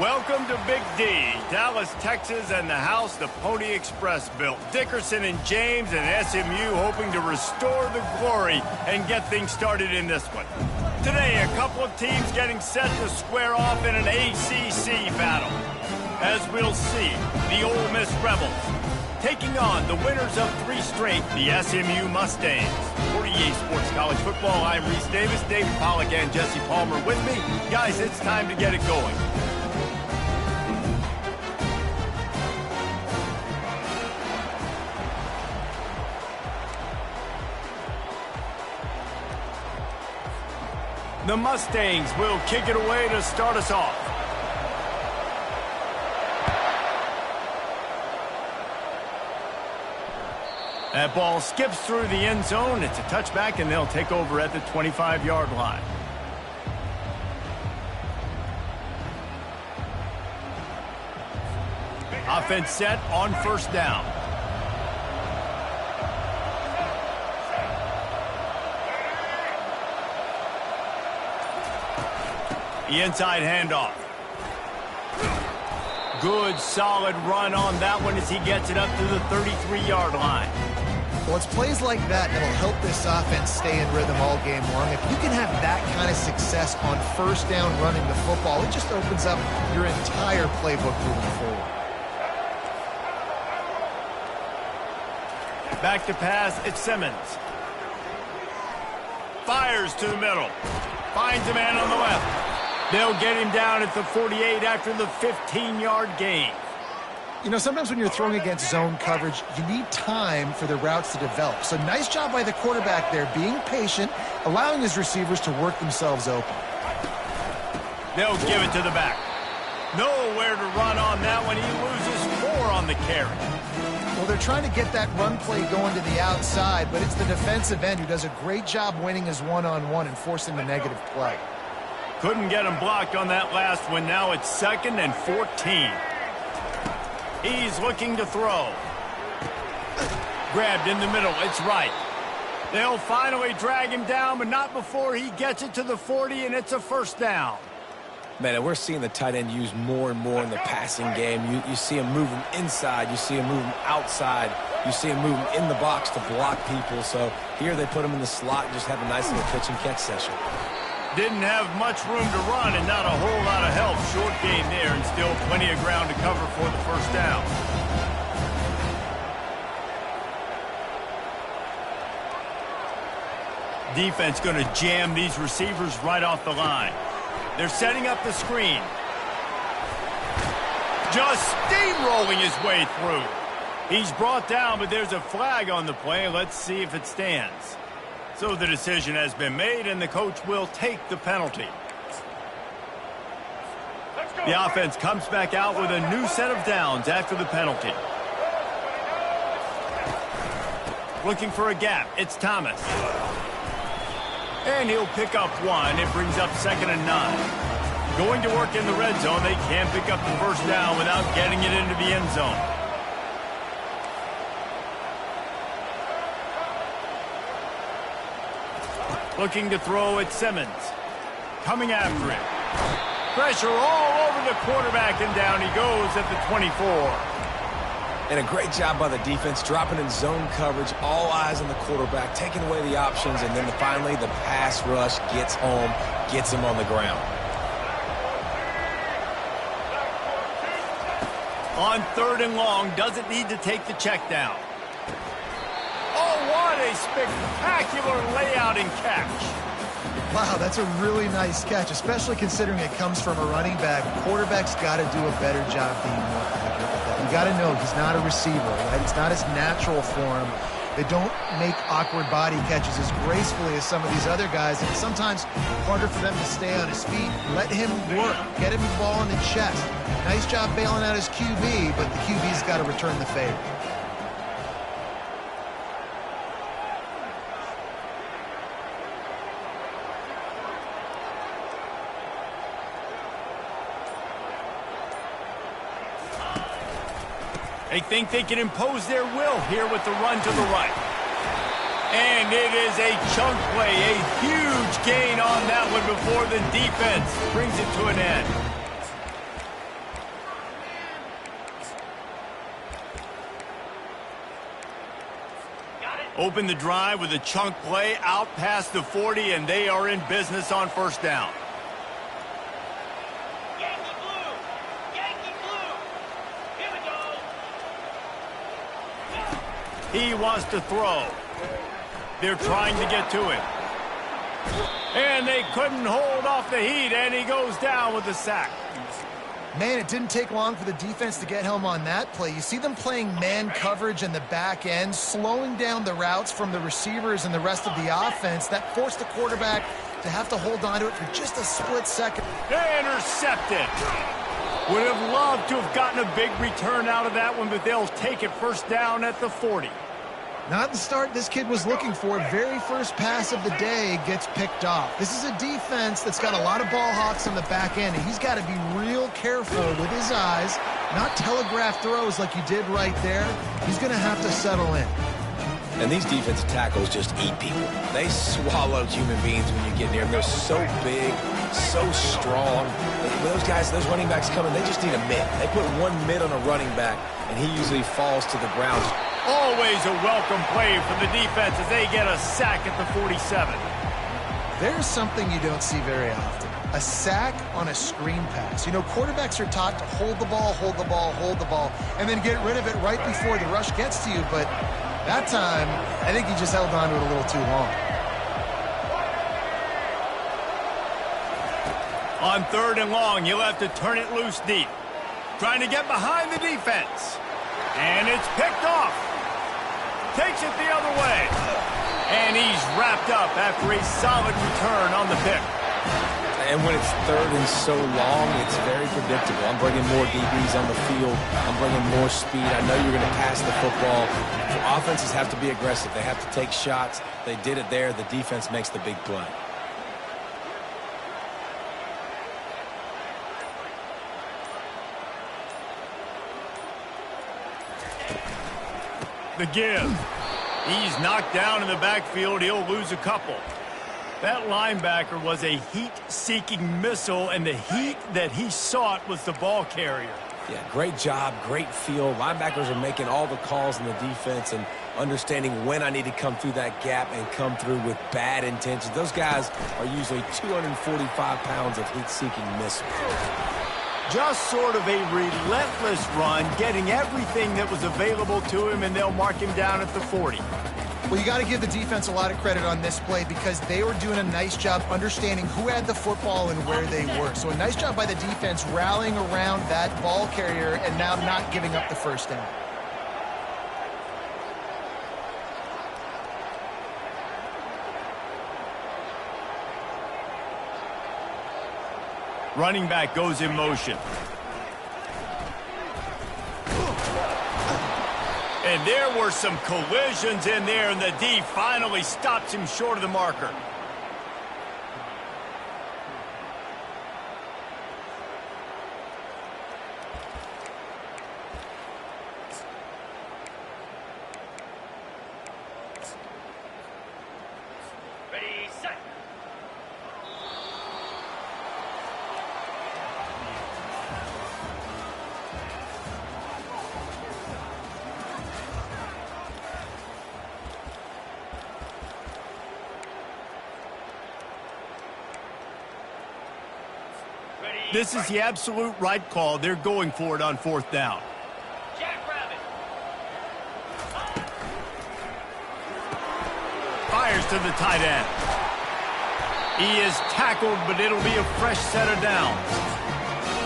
Welcome to Big D, Dallas, Texas, and the house the Pony Express built. Dickerson and James and SMU hoping to restore the glory and get things started in this one. Today, a couple of teams getting set to square off in an ACC battle. As we'll see, the Ole Miss Rebels taking on the winners of 3 straight, the SMU Mustangs. For EA Sports College Football, I'm Reese Davis, David Pollack, and Jesse Palmer with me. Guys, it's time to get it going. The Mustangs will kick it away to start us off. That ball skips through the end zone. It's a touchback, and they'll take over at the 25-yard line. Offense set on first down. The inside handoff. Good, solid run on that one as he gets it up to the 33-yard line. Well, it's plays like that that'll help this offense stay in rhythm all game long. If you can have that kind of success on first down running the football, it just opens up your entire playbook moving forward. Back to pass, it's Simmons. Fires to the middle. Finds a man on the left. They'll get him down at the 48 after the 15-yard gain. You know, sometimes when you're throwing against zone coverage, you need time for the routes to develop. So nice job by the quarterback there, being patient, allowing his receivers to work themselves open. They'll give it to the back. Nowhere to run on that one. He loses 4 on the carry. Well, they're trying to get that run play going to the outside, but it's the defensive end who does a great job winning his one-on-one and forcing the negative play. Couldn't get him blocked on that last one. Now it's 2nd and 14. He's looking to throw. Grabbed in the middle. It's right. They'll finally drag him down, but not before he gets it to the 40, and it's a first down. Man, we're seeing the tight end used more and more in the passing game. You see him moving inside. You see him moving outside. You see him moving in the box to block people. So here they put him in the slot and just have a nice little catch and catch session. Didn't have much room to run and not a whole lot of help. Short gain there and still plenty of ground to cover for the first down. Defense going to jam these receivers right off the line. They're setting up the screen. Just steamrolling his way through. He's brought down, but there's a flag on the play. Let's see if it stands. So the decision has been made, and the coach will take the penalty. The offense comes back out with a new set of downs after the penalty. Looking for a gap. It's Thomas. And he'll pick up 1. It brings up 2nd and 9. Going to work in the red zone. They can't pick up the first down without getting it into the end zone. Looking to throw at Simmons. Coming after him. Pressure all over the quarterback, and down he goes at the 24. And a great job by the defense, dropping in zone coverage, all eyes on the quarterback, taking away the options, and then finally the pass rush gets home, gets him on the ground. On 3rd and long, doesn't need to take the check down. Oh, what a spectacular layout and catch. Wow, that's a really nice catch, especially considering it comes from a running back. Quarterback's got to do a better job being more accurate with that. You got to know he's not a receiver, right? It's not his natural form. They don't make awkward body catches as gracefully as some of these other guys, and it's sometimes harder for them to stay on his feet. Let him work. Get him the ball in the chest. Nice job bailing out his QB, but the QB's got to return the favor. They think they can impose their will here with the run to the right. And it is a chunk play, a huge gain on that one before the defense brings it to an end. Open the drive with a chunk play out past the 40, and they are in business on first down. Yankee blue! Yankee blue! Here we go! He wants to throw. They're trying to get to him. And they couldn't hold off the heat, and he goes down with a sack. Man, it didn't take long for the defense to get home on that play. You see them playing man coverage in the back end, slowing down the routes from the receivers and the rest of the offense. That forced the quarterback to have to hold on to it for just a split second. Intercepted. Would have loved to have gotten a big return out of that one, but they'll take it first down at the 40. Not the start this kid was looking for. Very first pass of the day gets picked off. This is a defense that's got a lot of ball hawks on the back end, and he's got to be real careful with his eyes, not telegraph throws like you did right there. He's going to have to settle in. And these defensive tackles just eat people. They swallow human beings when you get near them. They're so big, so strong. Those guys, those running backs coming, they just need a mid. They put one mid on a running back, and he usually falls to the ground. Always a welcome play for the defense as they get a sack at the 47. There's something you don't see very often. A sack on a screen pass. You know, quarterbacks are taught to hold the ball, hold the ball, hold the ball, and then get rid of it right before the rush gets to you. But that time, I think he just held on to it a little too long. On 3rd and long, he'll have to turn it loose deep. Trying to get behind the defense. And it's picked off. Takes it the other way. And he's wrapped up after a solid return on the pick. And when it's 3rd and so long, it's very predictable. I'm bringing more DBs on the field. I'm bringing more speed. I know you're going to pass the football. Offenses have to be aggressive. They have to take shots. They did it there. The defense makes the big play. The give. He's knocked down in the backfield. He'll lose a couple. That linebacker was a heat-seeking missile, and the heat that he sought was the ball carrier. Yeah, great job, great feel. Linebackers are making all the calls in the defense and understanding when I need to come through that gap and come through with bad intentions. Those guys are usually 245 pounds of heat-seeking missiles. Just sort of a relentless run, getting everything that was available to him, and they'll mark him down at the 40. Well, you got to give the defense a lot of credit on this play because they were doing a nice job understanding who had the football and where they were. So a nice job by the defense rallying around that ball carrier and now not giving up the first down. Running back goes in motion. And there were some collisions in there, and the D finally stops him short of the marker. Ready, set! This is the absolute right call. They're going for it on 4th down. Jackrabbit! Fires to the tight end. He is tackled, but it'll be a fresh set of downs.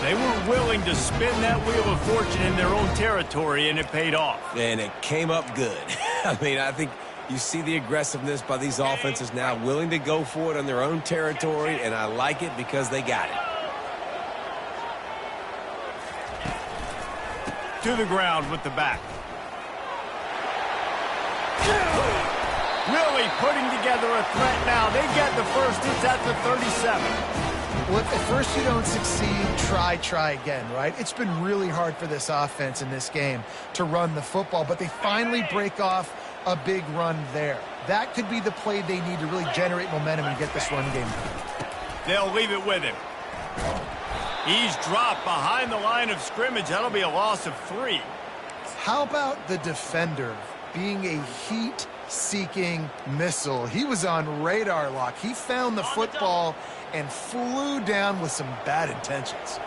They were willing to spin that wheel of fortune in their own territory, and it paid off. And it came up good. I mean, I think you see the aggressiveness by these offenses now, willing to go for it on their own territory, and I like it because they got it. To the ground with the back. Really putting together a threat now. They get the first. It's at the 37. Well, if at first you don't succeed, try again, right? It's been really hard for this offense in this game to run the football, but they finally break off a big run there. That could be the play they need to really generate momentum and get this run game going. They'll leave it with him. He's dropped behind the line of scrimmage. That'll be a loss of 3. How about the defender being a seeking missile. He was on radar lock. He found the football and flew down with some bad intentions.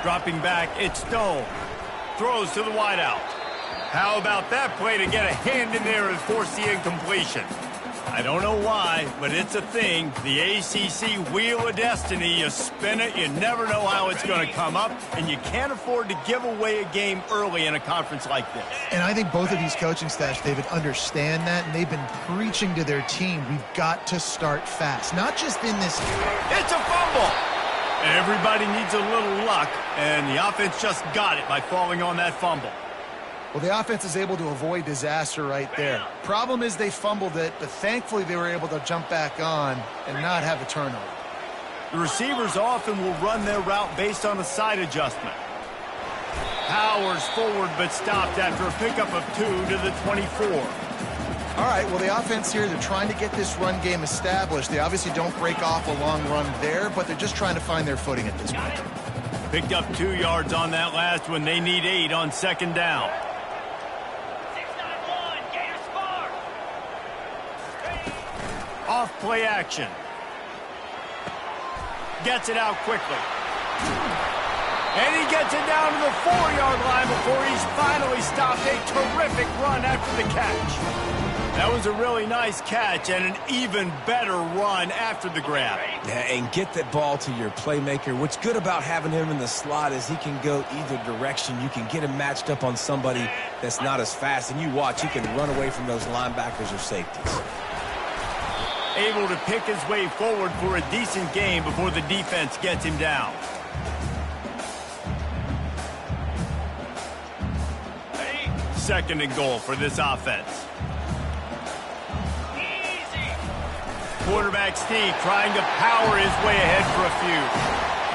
Dropping back, it's Stone. Throws to the wideout. How about that play to get a hand in there and force the incompletion? I don't know why, but it's a thing. The ACC Wheel of Destiny, you spin it, you never know how it's going to come up, and you can't afford to give away a game early in a conference like this. And I think both of these coaching staffs, David, understand that, and they've been preaching to their team, we've got to start fast, not just in this game. It's a fumble! Everybody needs a little luck, and the offense just got it by falling on that fumble. Well, the offense is able to avoid disaster right there. Problem is they fumbled it, but thankfully they were able to jump back on and not have a turnover. The receivers often will run their route based on a side adjustment. Powers forward, but stopped after a pickup of 2 to the 24. All right, well, the offense here, they're trying to get this run game established. They obviously don't break off a long run there, but they're just trying to find their footing at this point. Picked up 2 yards on that last one. They need 8 on second down. Off play action. Gets it out quickly. And he gets it down to the 4-yard line before he's finally stopped. A terrific run after the catch. That was a really nice catch and an even better run after the grab. Yeah, and get that ball to your playmaker. What's good about having him in the slot is he can go either direction. You can get him matched up on somebody that's not as fast, and you watch, he can run away from those linebackers or safeties. Able to pick his way forward for a decent game before the defense gets him down. Second and goal for this offense. Quarterback Steve trying to power his way ahead for a few.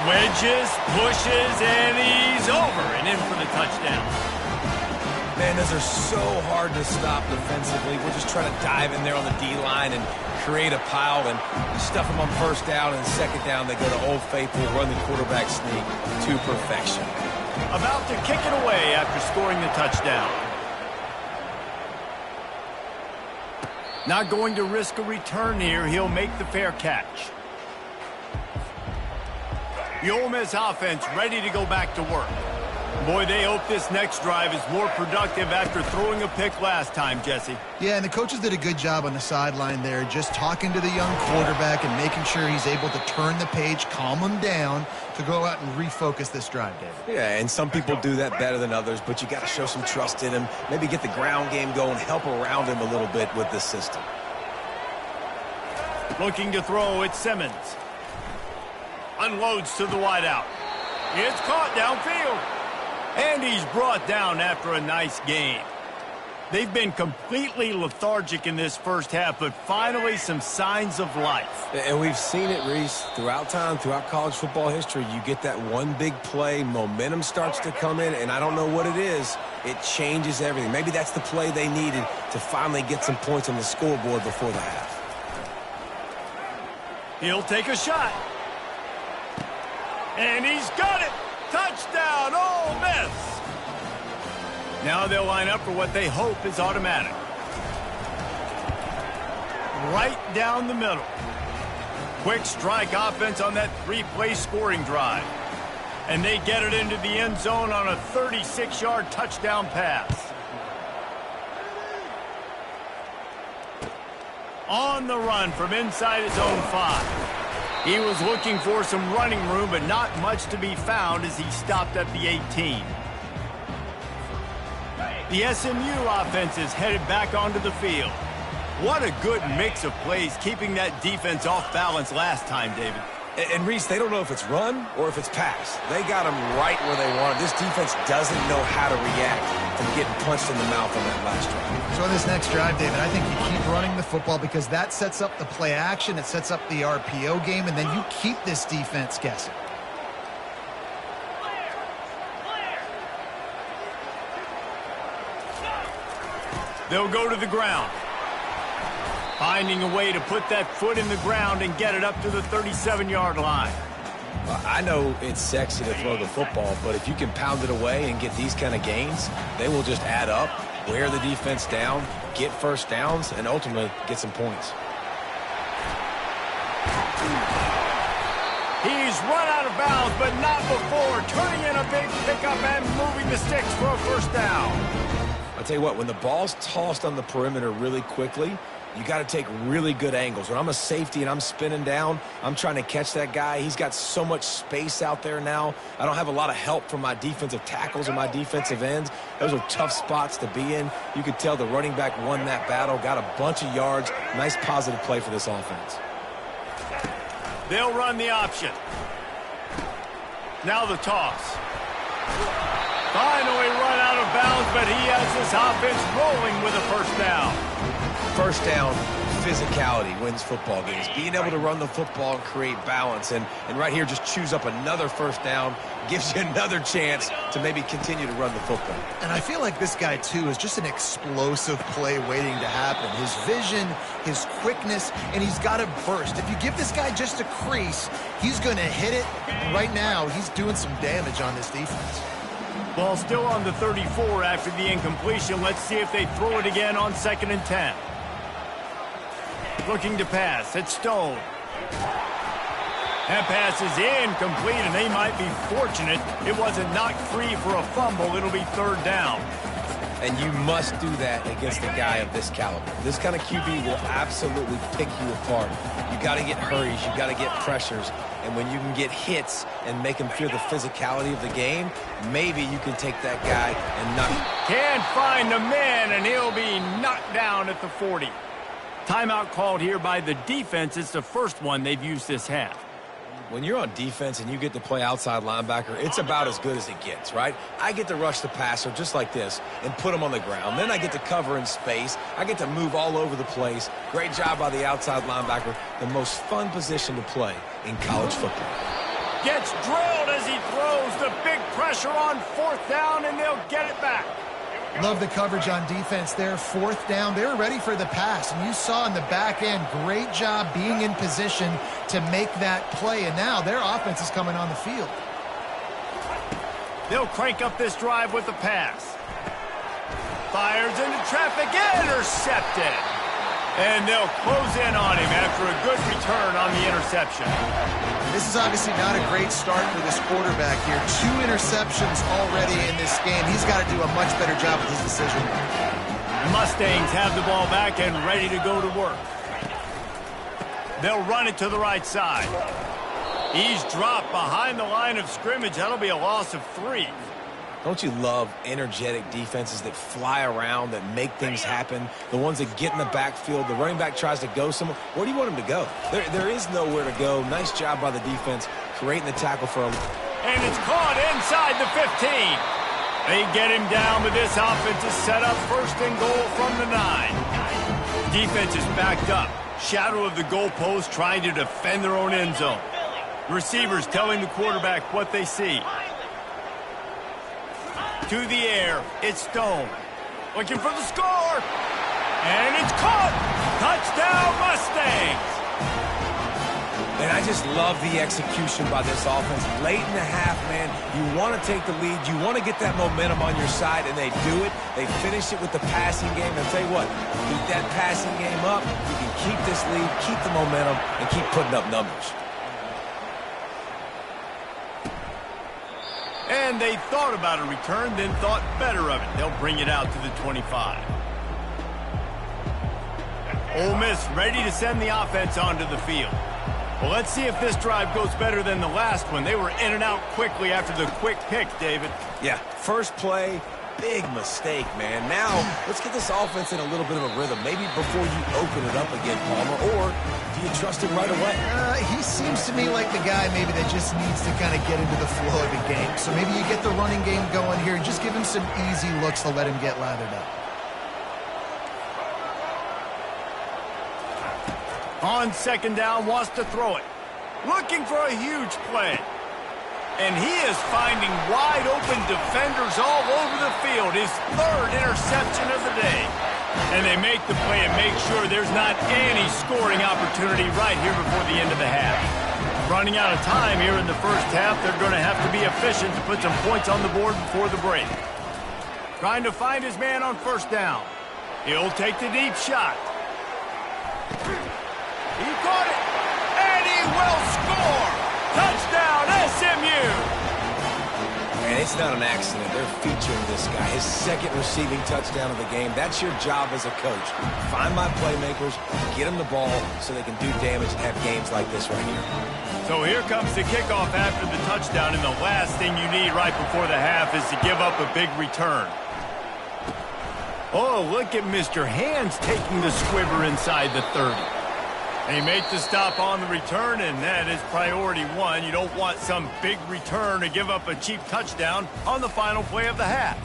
Wedges, pushes, and he's over and in for the touchdown. Man, those are so hard to stop defensively. We're just trying to dive in there on the D-line and create a pile and stuff them on first down, and second down they go to Old Faithful, run the quarterback sneak to perfection. About to kick it away after scoring the touchdown. Not going to risk a return here. He'll make the fair catch. The Ole Miss offense ready to go back to work. Boy, they hope this next drive is more productive after throwing a pick last time, Jesse. Yeah, and the coaches did a good job on the sideline there, just talking to the young quarterback and making sure he's able to turn the page, calm him down to go out and refocus this drive, David. Yeah, and some people do that better than others, but you got to show some trust in him. Maybe get the ground game going, help around him a little bit with this system. Looking to throw, it's Simmons. Unloads to the wideout. It's caught downfield. And he's brought down after a nice game. They've been completely lethargic in this first half, but finally some signs of life. And we've seen it, Reese, throughout time, throughout college football history. You get that one big play, momentum starts to come in, and I don't know what it is. It changes everything. Maybe that's the play they needed to finally get some points on the scoreboard before the half. He'll take a shot. And he's got it. Touchdown, Ole Miss! Now they'll line up for what they hope is automatic. Right down the middle. Quick strike offense on that 3-play scoring drive. And they get it into the end zone on a 36-yard touchdown pass. On the run from inside his own 5. He was looking for some running room, but not much to be found as he stopped at the 18. The SMU offense is headed back onto the field. What a good mix of plays, keeping that defense off balance last time, David. And Reese, they don't know if it's run or if it's pass. They got them right where they want it. This defense doesn't know how to react from getting punched in the mouth on that last drive. So on this next drive, David, I think you keep running the football because that sets up the play action, it sets up the RPO game, and then you keep this defense guessing. They'll go to the ground. Finding a way to put that foot in the ground and get it up to the 37-yard line. Well, I know it's sexy to throw the football, but if you can pound it away and get these kind of gains, they will just add up. wear the defense down, get first downs, and ultimately get some points. He's run out of bounds, but not before turning in a big pickup and moving the sticks for a first down. I'll tell you what, when the ball's tossed on the perimeter really quickly, you got to take really good angles. When I'm a safety and I'm spinning down, I'm trying to catch that guy. He's got so much space out there now. I don't have a lot of help from my defensive tackles or my defensive ends. Those are tough spots to be in. You could tell the running back won that battle, got a bunch of yards. Nice positive play for this offense. They'll run the option. Now the toss. Finally run out of bounds, but he has this offense rolling with a first down. First down, physicality wins football games. Being able to run the football and create balance. And right here, just choose up another first down, gives you another chance to maybe continue to run the football. And I feel like this guy, too, is just an explosive play waiting to happen. His vision, his quickness, and he's got a burst. If you give this guy just a crease, he's going to hit it. And right now, he's doing some damage on this defense. Ball still on the 34 after the incompletion. Let's see if they throw it again on 2nd and 10. Looking to pass. It's Stone. That pass is incomplete, and they might be fortunate it wasn't knocked free for a fumble. It'll be 3rd down. And you must do that against a guy of this caliber. This kind of QB will absolutely pick you apart. You got to get hurries. You got to get pressures. And when you can get hits and make him feel the physicality of the game, maybe you can take that guy and knock him. Can't find the man, and he'll be knocked down at the 40. Timeout called here by the defense. It's the first one they've used this half. When you're on defense and you get to play outside linebacker, it's about as good as it gets, right? I get to rush the passer just like this and put him on the ground. Then I get to cover in space. I get to move all over the place. Great job by the outside linebacker. The most fun position to play in college football. Gets drilled as he throws. The big pressure on 4th down, and they'll get it back. Love the coverage on defense there. 4th down. They were ready for the pass. And you saw in the back end, great job being in position to make that play. And now their offense is coming on the field. They'll crank up this drive with the pass. Fires into traffic. Intercepted. And they'll close in on him after a good return on the interception. This is obviously not a great start for this quarterback here. 2 interceptions already in this game. He's got to do a much better job with his decision. Mustangs have the ball back and ready to go to work. They'll run it to the right side. He's dropped behind the line of scrimmage. That'll be a loss of 3. Don't you love energetic defenses that fly around, that make things happen? The ones that get in the backfield. The running back tries to go somewhere. Where do you want him to go? There is nowhere to go. Nice job by the defense creating the tackle for a... And it's caught inside the 15. They get him down, but this offense is set up 1st and goal from the 9. Defense is backed up. Shadow of the goalpost trying to defend their own end zone. Receivers telling the quarterback what they see. To the air, it's Stone. Looking for the score. And it's caught. Touchdown, Mustangs. And I just love the execution by this offense. Late in the half, man, you want to take the lead. You want to get that momentum on your side, and they do it. They finish it with the passing game. And I'll tell you what, keep that passing game up. You can keep this lead, keep the momentum, and keep putting up numbers. And they thought about a return, then thought better of it. They'll bring it out to the 25. Ole Miss ready to send the offense onto the field. Well, let's see if this drive goes better than the last one. They were in and out quickly after the quick pick, David. Yeah, first play, big mistake, man. Now, let's get this offense in a little bit of a rhythm. Maybe before you open it up again, Palmer, or do you trust him right away? He seems to me like the guy maybe that just needs to kind of get into the flow of the game. So maybe you get the running game going here and just give him some easy looks to let him get lathered up. On 2nd down, wants to throw it. Looking for a huge play. And he is finding wide open defenders all over the field. His 3rd interception of the day. And they make the play and make sure there's not any scoring opportunity right here before the end of the half. Running out of time here in the first half, they're going to have to be efficient to put some points on the board before the break. trying to find his man on first down. He'll take the deep shot. He caught it, and he will score! Touchdown, SMU! And it's not an accident. They're featuring this guy. His second receiving touchdown of the game. That's your job as a coach. Find my playmakers, get them the ball so they can do damage and have games like this right here. So here comes the kickoff after the touchdown, and the last thing you need right before the half is to give up a big return. Oh, look at Mr. Hands taking the squibber inside the 30. They make the stop on the return, and that is priority one. You don't want some big return to give up a cheap touchdown on the final play of the half.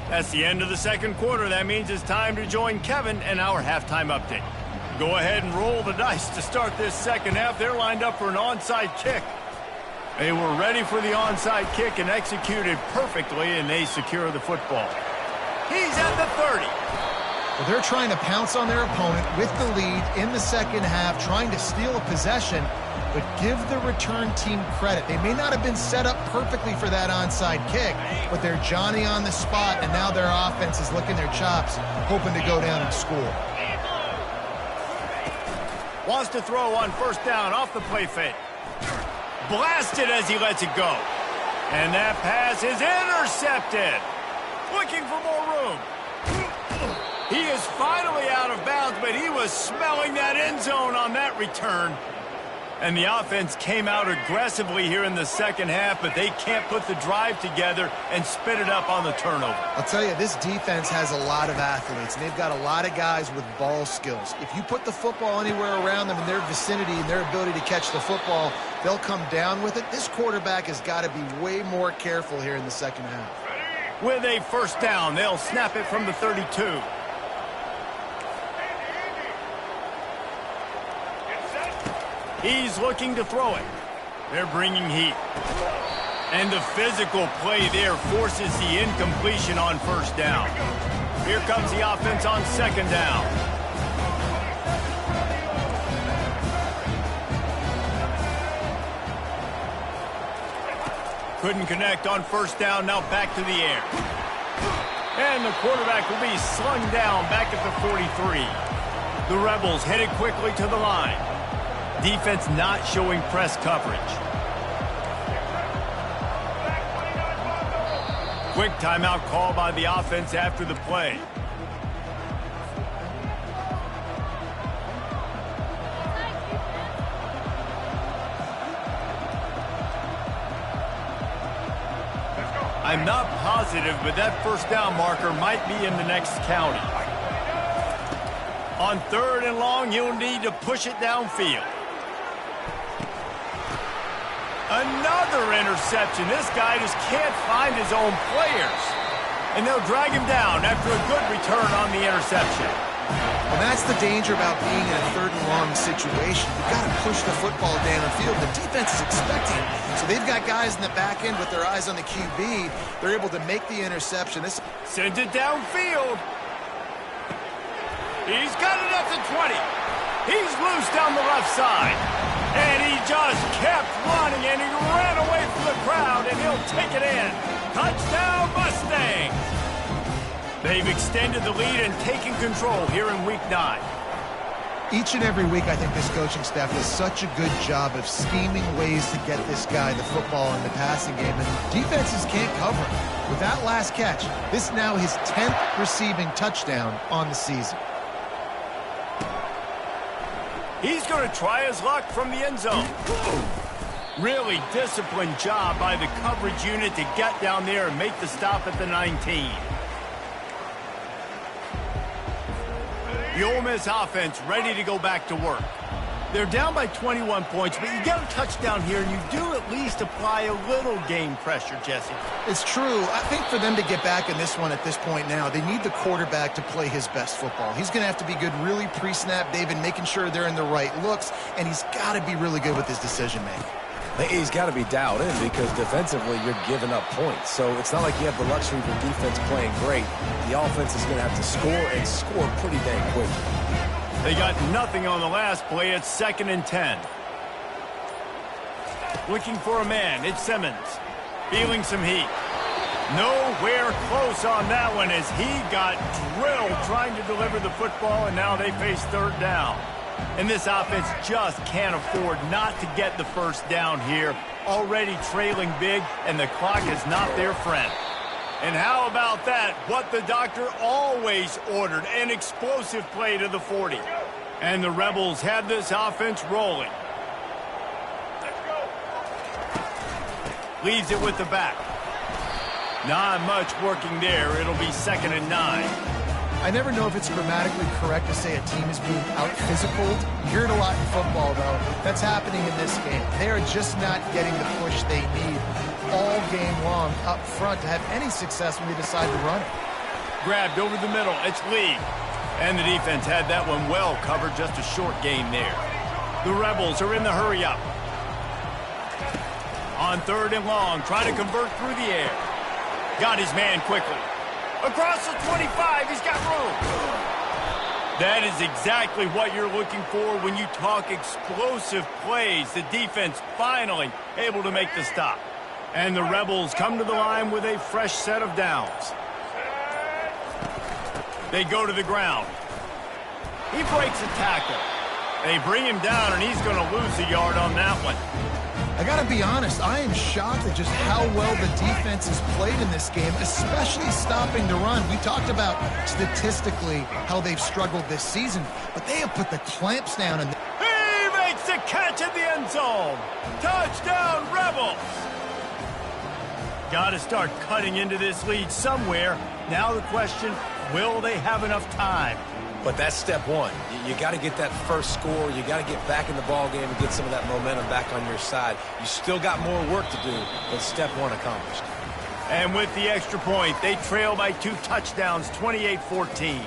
That's the end of the second quarter. That means it's time to join Kevin and our halftime update. Go ahead and roll the dice to start this second half. They're lined up for an onside kick. They were ready for the onside kick and executed perfectly, and they secure the football. He's at the 30. Well, they're trying to pounce on their opponent with the lead in the second half, trying to steal a possession, but give the return team credit. They may not have been set up perfectly for that onside kick, but they're Johnny on the spot, and now their offense is licking their chops, hoping to go down and score. Wants to throw on first down off the play fake. Blasted as he lets it go. And that pass is intercepted. Looking for more room. He is finally out of bounds, but he was smelling that end zone on that return. And the offense came out aggressively here in the second half, but they can't put the drive together and spit it up on the turnover. I'll tell you, this defense has a lot of athletes, and they've got a lot of guys with ball skills. If you put the football anywhere around them in their vicinity and their ability to catch the football, they'll come down with it. This quarterback has got to be way more careful here in the second half. With a first down, they'll snap it from the 32. He's looking to throw it. They're bringing heat. And the physical play there forces the incompletion on first down. Here comes the offense on second down. Couldn't connect on first down, now back to the air. And the quarterback will be slung down back at the 43. The Rebels headed quickly to the line. Defense not showing press coverage. Quick timeout call by the offense after the play. I'm not positive, but that first down marker might be in the next county. On third and long, you'll need to push it downfield. Another interception. This guy just can't find his own players. And they'll drag him down after a good return on the interception. Well, that's the danger about being in a third and long situation. You've got to push the football downfield. The defense is expecting it. So they've got guys in the back end with their eyes on the QB. They're able to make the interception. This sends it downfield. He's got it at the 20. He's loose down the left side. And he just kept running, and he ran away from the crowd, and he'll take it in. Touchdown, Mustangs! They've extended the lead and taken control here in Week 9. Each and every week, I think this coaching staff does such a good job of scheming ways to get this guy the football in the passing game, and defenses can't cover him. With that last catch, this is now his 10th receiving touchdown on the season. He's going to try his luck from the end zone. Really disciplined job by the coverage unit to get down there and make the stop at the 19. The Ole Miss offense ready to go back to work. They're down by 21 points, but you get a touchdown here, and you do at least apply a little game pressure, Jesse. It's true. I think for them to get back in this one at this point now, they need the quarterback to play his best football. He's going to have to be good really pre-snap, David, making sure they're in the right looks, and he's got to be really good with his decision-making. He's got to be dialed in because defensively you're giving up points. So it's not like you have the luxury of your defense playing great. The offense is going to have to score and score pretty dang quick. They got nothing on the last play. It's 2nd and 10. Looking for a man. It's Simmons. Feeling some heat. Nowhere close on that one as he got drilled trying to deliver the football, and now they face third down. And this offense just can't afford not to get the first down here. Already trailing big, and the clock is not their friend. And how about that? What the doctor always ordered, an explosive play to the 40. And the Rebels have this offense rolling. Leaves it with the back. Not much working there. It'll be 2nd and 9. I never know if it's grammatically correct to say a team is being out-physicaled. You hear it a lot in football, though. That's happening in this game. They are just not getting the push they need all game long up front to have any success when they decide to run it. Grabbed over the middle. It's Lee. And the defense had that one well covered. Just a short gain there. The Rebels are in the hurry-up. On 3rd and long, trying to convert through the air. Got his man quickly. Across the 25, he's got room. That is exactly what you're looking for when you talk explosive plays. The defense finally able to make the stop. And the Rebels come to the line with a fresh set of downs. They go to the ground. He breaks a tackle. They bring him down, and he's going to lose a yard on that one. I got to be honest, I am shocked at just how well the defense has played in this game, especially stopping the run. We talked about statistically how they've struggled this season, but they have put the clamps down. And he makes the catch at the end zone. Touchdown, Rebels. Got to start cutting into this lead somewhere. Now the question, will they have enough time? But that's step one. You got to get that first score. You got to get back in the ball game and get some of that momentum back on your side. You still got more work to do, but step one accomplished. And with the extra point, they trail by 2 touchdowns, 28-14.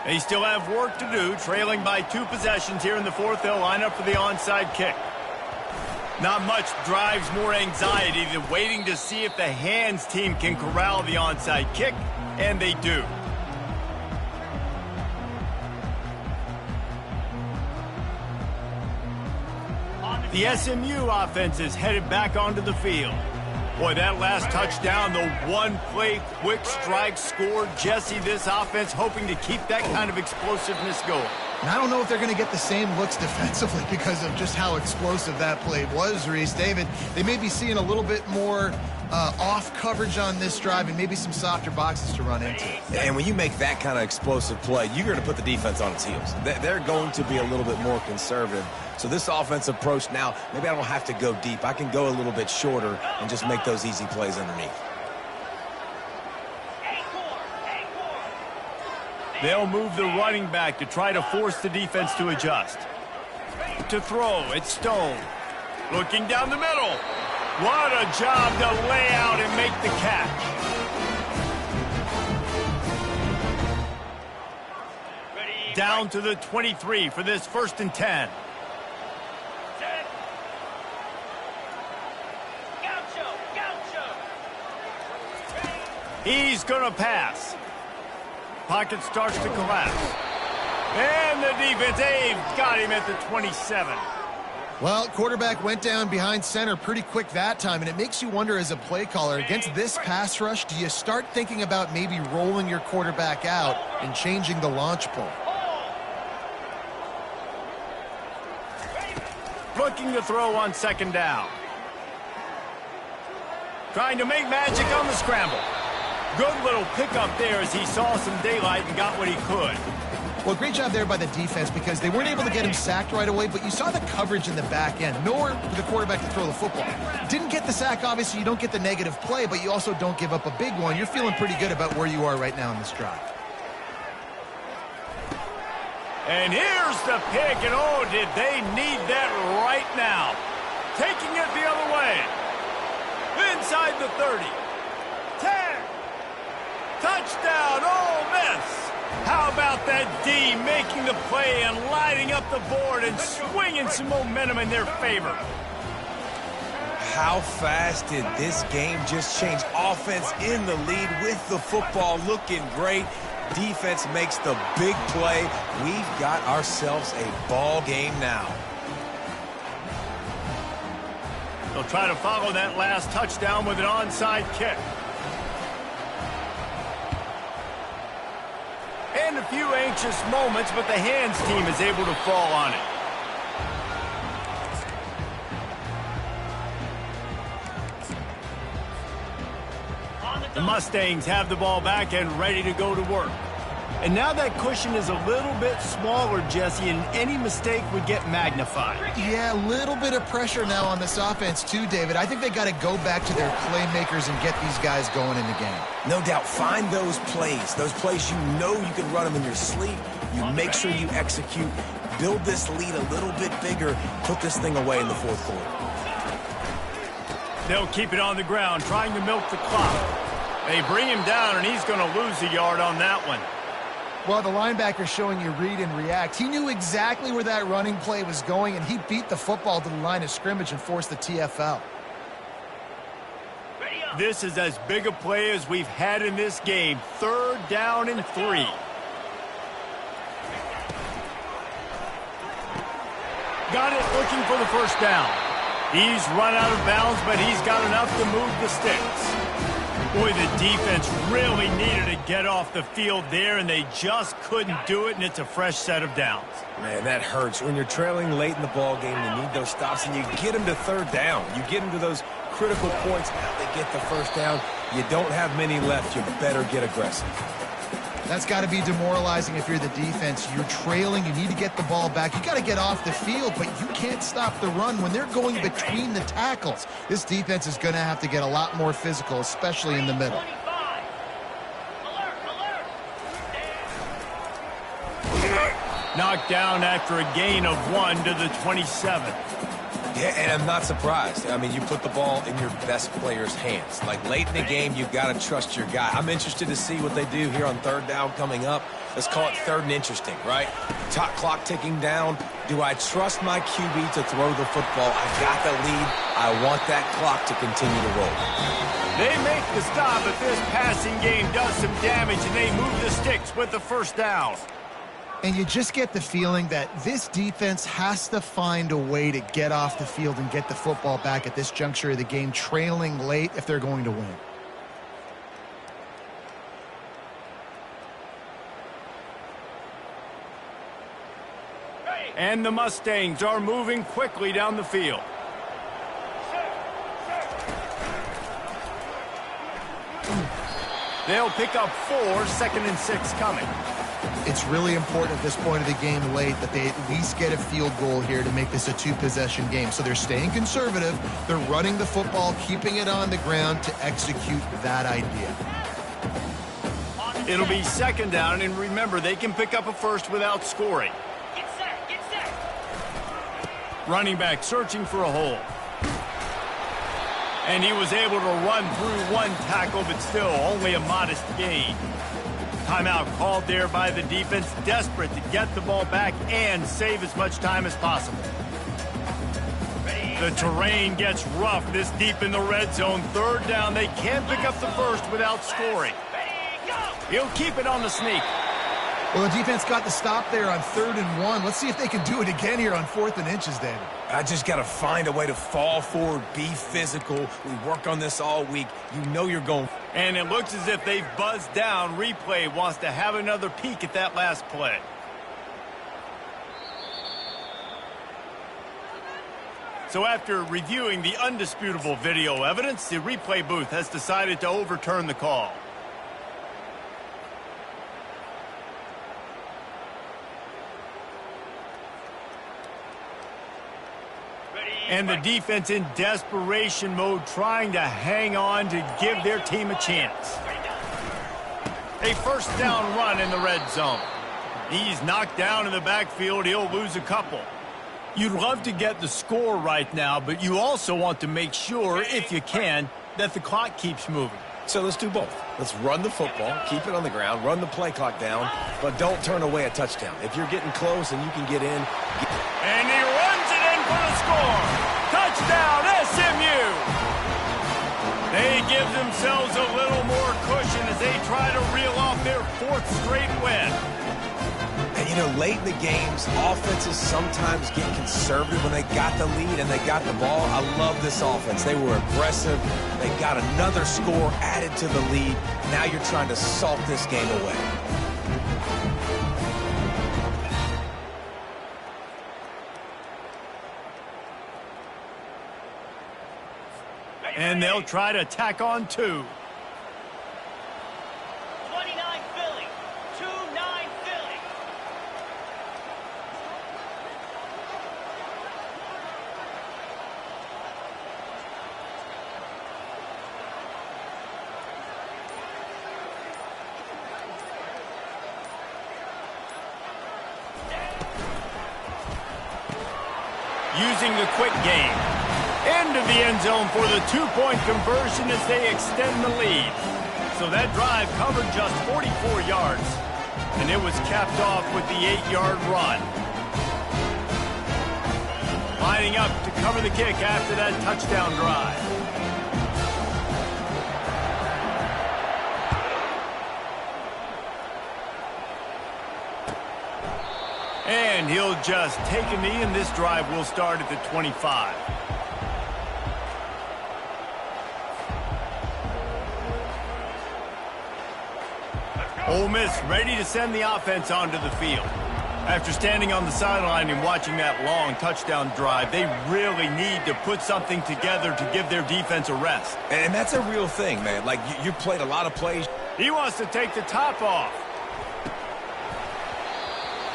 They still have work to do, trailing by 2 possessions here in the 4th. They'll line up for the onside kick. Not much drives more anxiety than waiting to see if the hands team can corral the onside kick, and they do. The SMU offense is headed back onto the field. Boy, that last touchdown, the one-play quick strike score. Jesse, this offense hoping to keep that kind of explosiveness going. And I don't know if they're going to get the same looks defensively because of just how explosive that play was, Reese. David, they may be seeing a little bit more off coverage on this drive and maybe some softer boxes to run into. And when you make that kind of explosive play, you're going to put the defense on its heels. They're going to be a little bit more conservative. So this offensive approach now, maybe I don't have to go deep. I can go a little bit shorter and just make those easy plays underneath. They'll move the running back to try to force the defense to adjust. To throw, it's Stone. Looking down the middle. What a job to lay out and make the catch. Down to the 23 for this 1st and 10. He's going to pass. Pocket starts to collapse. And the defense, they've got him at the 27. Well, quarterback went down behind center pretty quick that time, and it makes you wonder as a play caller, against this pass rush, do you start thinking about maybe rolling your quarterback out and changing the launch point? Looking to throw on 2nd down. Trying to make magic on the scramble. Good little pickup there as he saw some daylight and got what he could. Well, great job there by the defense because they weren't able to get him sacked right away, but you saw the coverage in the back end. Nowhere for the quarterback to throw the football. Didn't get the sack, obviously. You don't get the negative play, but you also don't give up a big one. You're feeling pretty good about where you are right now in this drive. And here's the pick, and oh, did they need that right now. Taking it the other way. Inside the 30. 10. Touchdown, Ole Miss. How about that D making the play and lighting up the board and swinging some momentum in their favor? How fast did this game just change? Offense in the lead with the football looking great. Defense makes the big play. We've got ourselves a ball game now. They'll try to follow that last touchdown with an onside kick. And a few anxious moments, but the hands team is able to fall on it. The Mustangs have the ball back and ready to go to work. And now that cushion is a little bit smaller, Jesse, and any mistake would get magnified. Yeah, a little bit of pressure now on this offense too, David. I think they got to go back to their playmakers and get these guys going in the game. No doubt, find those plays you know you can run them in your sleep. You make sure you execute, build this lead a little bit bigger, put this thing away in the fourth quarter. They'll keep it on the ground, trying to milk the clock. They bring him down, and he's going to lose a yard on that one. Well, the linebacker's showing you read and react. He knew exactly where that running play was going, and he beat the football to the line of scrimmage and forced the TFL. This is as big a play as we've had in this game. 3rd down and 3. Got it, looking for the first down. He's run out of bounds, but he's got enough to move the sticks. Boy, the defense really needed to get off the field there, and they just couldn't do it, and it's a fresh set of downs. Man, that hurts. When you're trailing late in the ball game, you need those stops, and you get them to 3rd down. You get them to those critical points. Now they get the first down. You don't have many left. You better get aggressive. That's got to be demoralizing if you're the defense. You're trailing. You need to get the ball back. You got to get off the field, but you can't stop the run when they're going between the tackles. This defense is going to have to get a lot more physical, especially in the middle. Knocked down after a gain of 1 to the 27. Yeah, and I'm not surprised. I mean, you put the ball in your best player's hands. Like, late in the game, you've got to trust your guy. I'm interested to see what they do here on 3rd down coming up. Let's call it 3rd and interesting, right? Top clock ticking down. Do I trust my QB to throw the football? I got the lead. I want that clock to continue to roll. They make the stop, but this passing game does some damage, and they move the sticks with the first down. And you just get the feeling that this defense has to find a way to get off the field and get the football back at this juncture of the game, trailing late if they're going to win. And the Mustangs are moving quickly down the field. They'll pick up 4, 2nd and 6 coming. It's really important at this point of the game late that they at least get a field goal here to make this a 2-possession game. So they're staying conservative. They're running the football, keeping it on the ground to execute that idea. It'll be 2nd down, and remember, they can pick up a first without scoring. Get set, get set. Running back searching for a hole. And he was able to run through 1 tackle, but still only a modest gain. Timeout called there by the defense, desperate to get the ball back and save as much time as possible. The terrain gets rough this deep in the red zone. 3rd down, they can't pick up the first without scoring. He'll keep it on the sneak. Well, the defense got the stop there on 3rd and 1. Let's see if they can do it again here on 4th and inches, David. I just got to find a way to fall forward, be physical. We work on this all week. You know you're going. And it looks as if they've buzzed down. Replay wants to have another peek at that last play. So after reviewing the undisputable video evidence, the replay booth has decided to overturn the call. And the defense in desperation mode, trying to hang on to give their team a chance. A first down run in the red zone. He's knocked down in the backfield. He'll lose a couple. You'd love to get the score right now, but you also want to make sure, if you can, that the clock keeps moving. So let's do both. Let's run the football, keep it on the ground, run the play clock down, but don't turn away a touchdown. If you're getting close and you can get in. And he runs it in for the score. Touchdown, SMU! They give themselves a little more cushion as they try to reel off their 4th straight win. And You know, late in the games, offenses sometimes get conservative when they got the lead and they got the ball. I love this offense. They were aggressive. They got another score added to the lead. Now you're trying to salt this game away. And they'll try to tack on 2. 29 Philly. 2-9 Philly. Using the quick game. Into the end zone for the 2-point conversion as they extend the lead. So that drive covered just 44 yards. And it was capped off with the 8-yard run. Lining up to cover the kick after that touchdown drive. And he'll just take a knee, and this drive will start at the 25. Ole Miss ready to send the offense onto the field. After standing on the sideline and watching that long touchdown drive, they really need to put something together to give their defense a rest. And that's a real thing, man. Like, you played a lot of plays. He wants to take the top off.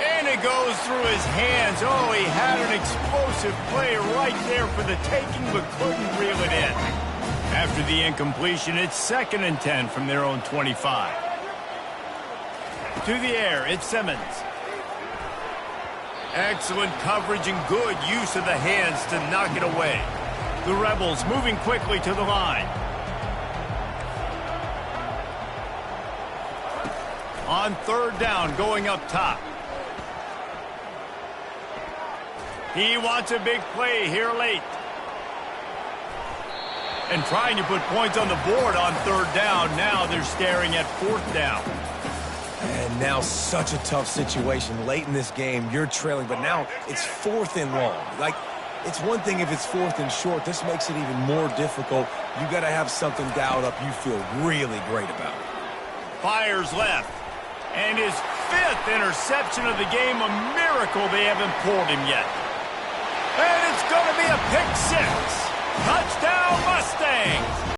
And it goes through his hands. Oh, he had an explosive play right there for the taking, but couldn't reel it in. After the incompletion, it's 2nd and 10 from their own 25. To the air, it's Simmons. Excellent coverage and good use of the hands to knock it away. The Rebels moving quickly to the line. On 3rd down, going up top. He wants a big play here late. And trying to put points on the board on 3rd down. Now they're staring at 4th down. And now such a tough situation. Late in this game, you're trailing, but now it's 4th and long. Like, it's one thing if it's 4th and short. This makes it even more difficult. You got to have something dialed up you feel really great about. Fires left. And his 5th interception of the game. A miracle they haven't pulled him yet. And it's going to be a pick 6. Touchdown Mustangs!